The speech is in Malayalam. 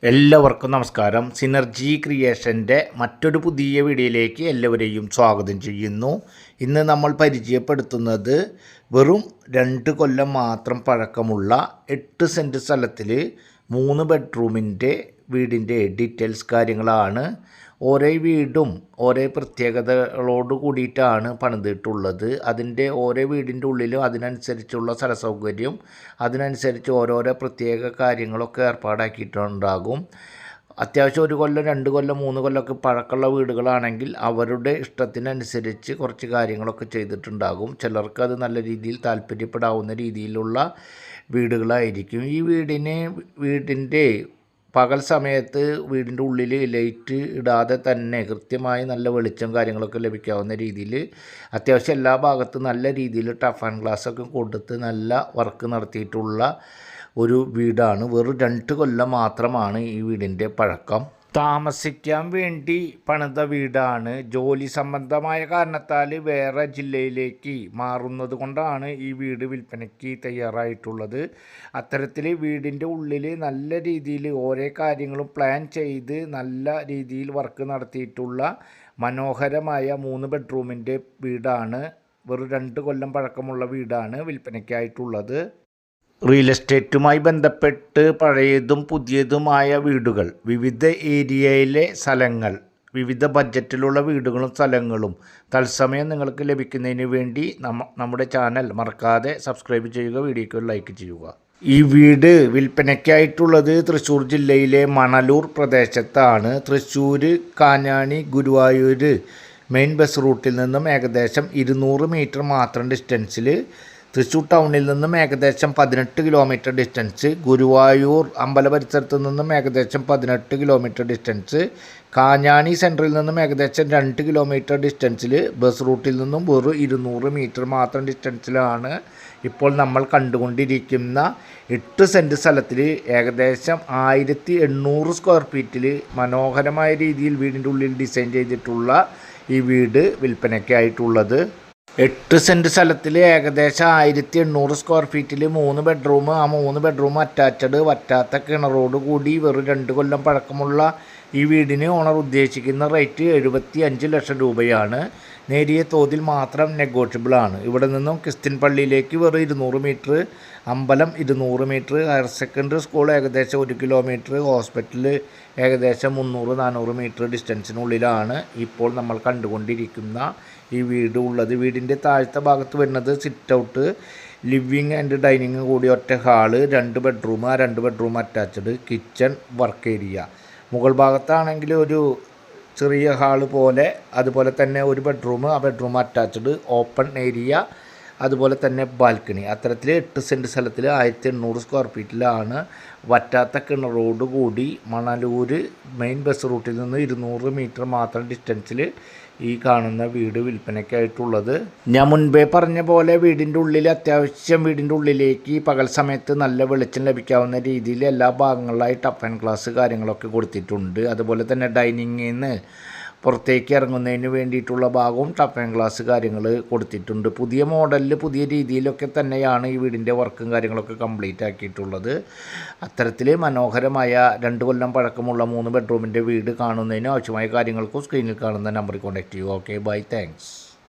എല്ലാവർക്കും നമസ്കാരം. സിനർജി ക്രിയേഷൻ്റെ മറ്റൊരു പുതിയ വീഡിയോയിലേക്ക് എല്ലാവരെയും സ്വാഗതം ചെയ്യുന്നു. ഇന്ന് നമ്മൾ പരിചയപ്പെടുത്തുന്നത് വെറും 2 കൊല്ലം മാത്രം പഴക്കമുള്ള 8 സെൻറ്റ് സ്ഥലത്തിൽ 3 ബെഡ്റൂമിൻ്റെ വീടിൻ്റെ ഡീറ്റെയിൽസ് കാര്യങ്ങളാണ്. ഓരോ വീടും ഓരോ പ്രത്യേകതകളോട് കൂടിയിട്ടാണ് പണിതിട്ടുള്ളത്. അതിൻ്റെ ഓരോ വീടിൻ്റെ ഉള്ളിലും അതിനനുസരിച്ചുള്ള സ്ഥല സൗകര്യം, അതിനനുസരിച്ച് ഓരോരോ പ്രത്യേക കാര്യങ്ങളൊക്കെ ഏർപ്പാടാക്കിയിട്ടുണ്ടാകും. അത്യാവശ്യം 1 കൊല്ലം 2 കൊല്ലം 3 കൊല്ലമൊക്കെ പഴക്കമുള്ള വീടുകളാണെങ്കിൽ അവരുടെ ഇഷ്ടത്തിനനുസരിച്ച് കുറച്ച് കാര്യങ്ങളൊക്കെ ചെയ്തിട്ടുണ്ടാകും. ചിലർക്ക് അത് നല്ല രീതിയിൽ താല്പര്യപ്പെടാവുന്ന രീതിയിലുള്ള വീടുകളായിരിക്കും. ഈ വീടിൻ്റെ പകൽ സമയത്ത് വീടിൻ്റെ ഉള്ളിൽ ലൈറ്റ് ഇടാതെ തന്നെ കൃത്യമായി നല്ല വെളിച്ചം കാര്യങ്ങളൊക്കെ ലഭിക്കാവുന്ന രീതിയിൽ അത്യാവശ്യം എല്ലാ ഭാഗത്തും നല്ല രീതിയിൽ ടഫ് ആൻഡ് ഗ്ലാസ് ഒക്കെ കൊടുത്ത് നല്ല വർക്ക് നടത്തിയിട്ടുള്ള ഒരു വീടാണ്. വെറും 2 കൊല്ലം മാത്രമാണ് ഈ വീടിൻ്റെ പഴക്കം. താമസിക്കാൻ വേണ്ടി പണിത വീടാണ്. ജോലി സംബന്ധമായ കാരണത്താൽ വേറെ ജില്ലയിലേക്ക് മാറുന്നത് കൊണ്ടാണ് ഈ വീട് വിൽപ്പനയ്ക്ക് തയ്യാറായിട്ടുള്ളത്. അത്തരത്തിൽ വീടിൻ്റെ ഉള്ളിൽ നല്ല രീതിയിൽ ഓരോ കാര്യങ്ങളും പ്ലാൻ ചെയ്ത് നല്ല രീതിയിൽ വർക്ക് നടത്തിയിട്ടുള്ള മനോഹരമായ 3 ബെഡ്റൂമിൻ്റെ വീടാണ്. വെറും 2 കൊല്ലം പഴക്കമുള്ള വീടാണ് വിൽപ്പനയ്ക്കായിട്ടുള്ളത്. റിയൽ എസ്റ്റേറ്റുമായി ബന്ധപ്പെട്ട് പഴയതും പുതിയതുമായ വീടുകൾ, വിവിധ ഏരിയയിലെ സ്ഥലങ്ങൾ, വിവിധ ബഡ്ജറ്റിലുള്ള വീടുകളും സ്ഥലങ്ങളും തത്സമയം നിങ്ങൾക്ക് ലഭിക്കുന്നതിന് വേണ്ടി നമ്മുടെ ചാനൽ മറക്കാതെ സബ്സ്ക്രൈബ് ചെയ്യുക, വീഡിയോയ്ക്ക് ഒരു ലൈക്ക് ചെയ്യുക. ഈ വീട് വിൽപ്പനയ്ക്കായിട്ടുള്ളത് തൃശ്ശൂർ ജില്ലയിലെ മണലൂർ പ്രദേശത്താണ്. തൃശ്ശൂർ, കാഞ്ഞാണി, ഗുരുവായൂർ മെയിൻ ബസ് റൂട്ടിൽ നിന്നും ഏകദേശം 200 മീറ്റർ മാത്രം ഡിസ്റ്റൻസിൽ, തൃശ്ശൂർ ടൗണിൽ നിന്നും ഏകദേശം 18 കിലോമീറ്റർ ഡിസ്റ്റൻസ്, ഗുരുവായൂർ അമ്പല പരിസരത്ത് നിന്നും ഏകദേശം 18 കിലോമീറ്റർ ഡിസ്റ്റൻസ്, കാഞ്ഞാണി സെൻറ്ററിൽ നിന്നും ഏകദേശം 2 കിലോമീറ്റർ ഡിസ്റ്റൻസിൽ, ബസ് റൂട്ടിൽ നിന്നും വെറും 200 മീറ്റർ മാത്രം ഡിസ്റ്റൻസിലാണ് ഇപ്പോൾ നമ്മൾ കണ്ടുകൊണ്ടിരിക്കുന്ന 8 സെൻറ്റ് സ്ഥലത്തിൽ ഏകദേശം 1800 സ്ക്വയർ ഫീറ്റിൽ മനോഹരമായ രീതിയിൽ വീടിൻ്റെ ഉള്ളിൽ ഡിസൈൻ ചെയ്തിട്ടുള്ള ഈ വീട് വിൽപ്പനയ്ക്കായിട്ടുള്ളത്. 8 സെൻറ്റ് സ്ഥലത്തിൽ ഏകദേശം 1800 സ്ക്വയർ ഫീറ്റിൽ 3 ബെഡ്റൂം, ആ 3 ബെഡ്റൂം അറ്റാച്ചഡ്, വറ്റാത്ത കിണറോട് കൂടി വെറും 2 കൊല്ലം പഴക്കമുള്ള ഈ വീടിന് ഓണർ ഉദ്ദേശിക്കുന്ന റേറ്റ് 75 ലക്ഷം രൂപയാണ്. നേരിയ തോതിൽ മാത്രം നെഗോഷ്യബിൾ ആണ്. ഇവിടെ നിന്നും ക്രിസ്ത്യൻ പള്ളിയിലേക്ക് വെറും 200 മീറ്റർ, അമ്പലം 200 മീറ്റർ, ഹയർ സെക്കൻഡറി സ്കൂൾ ഏകദേശം 1 കിലോമീറ്റർ, ഹോസ്പിറ്റൽ ഏകദേശം 300-400 മീറ്റർ ഡിസ്റ്റൻസിനുള്ളിലാണ് ഇപ്പോൾ നമ്മൾ കണ്ടുകൊണ്ടിരിക്കുന്ന ഈ വീട് ഉള്ളത്. വീടിൻ്റെ താഴത്തെ ഭാഗത്ത് വരുന്നത് sit out, living and dining കൂടി ഒറ്റ ഹാള്, 2 ബെഡ്റൂം, ആ 2 bedroom attached, kitchen, work area. മുകൾ ഭാഗത്താണെങ്കിൽ ഒരു ചെറിയ ഹാള് പോലെ, അതുപോലെ തന്നെ 1 ബെഡ്റൂം, ആ ബെഡ്റൂം അറ്റാച്ച്ഡ്, ഓപ്പൺ ഏരിയ, അതുപോലെ തന്നെ ബാൽക്കണി. അത്തരത്തിൽ 8 സെൻറ്റ് സ്ഥലത്തിൽ 1800 സ്ക്വയർ ഫീറ്റിലാണ് വറ്റാത്ത കിണറോട് കൂടി മണലൂർ മെയിൻ ബസ് റൂട്ടിൽ നിന്ന് 200 മീറ്റർ മാത്രം ഡിസ്റ്റൻസിൽ ഈ കാണുന്ന വീട് വിൽപ്പനയ്ക്കായിട്ടുള്ളത്. ഞാൻ മുൻപേ പറഞ്ഞ പോലെ വീടിൻ്റെ ഉള്ളിൽ അത്യാവശ്യം വീടിൻ്റെ ഉള്ളിലേക്ക് പകൽ സമയത്ത് നല്ല വെളിച്ചം ലഭിക്കാവുന്ന രീതിയിൽ എല്ലാ ഭാഗങ്ങളിലായി ടഫ് ആൻഡ് ഗ്ലാസ് കാര്യങ്ങളൊക്കെ കൊടുത്തിട്ടുണ്ട്. അതുപോലെ തന്നെ ഡൈനിങ്ങിൽ നിന്ന് പുറത്തേക്ക് ഇറങ്ങുന്നതിന് വേണ്ടിയിട്ടുള്ള ഭാഗവും ടഫ് ആൻഡ് ഗ്ലാസ് കാര്യങ്ങൾ കൊടുത്തിട്ടുണ്ട്. പുതിയ മോഡലിൽ പുതിയ രീതിയിലൊക്കെ തന്നെയാണ് ഈ വീടിൻ്റെ വർക്കും കാര്യങ്ങളൊക്കെ കംപ്ലീറ്റ് ആക്കിയിട്ടുള്ളത്. അത്തരത്തിൽ മനോഹരമായ 2 കൊല്ലം പഴക്കമുള്ള 3 ബെഡ്റൂമിൻ്റെ വീട് കാണുന്നതിന് ആവശ്യമായ കാര്യങ്ങൾക്കും സ്ക്രീനിൽ കാണുന്ന നമ്പറിൽ കോൺടാക്റ്റ് ചെയ്യുക. Okay, bye, thanks.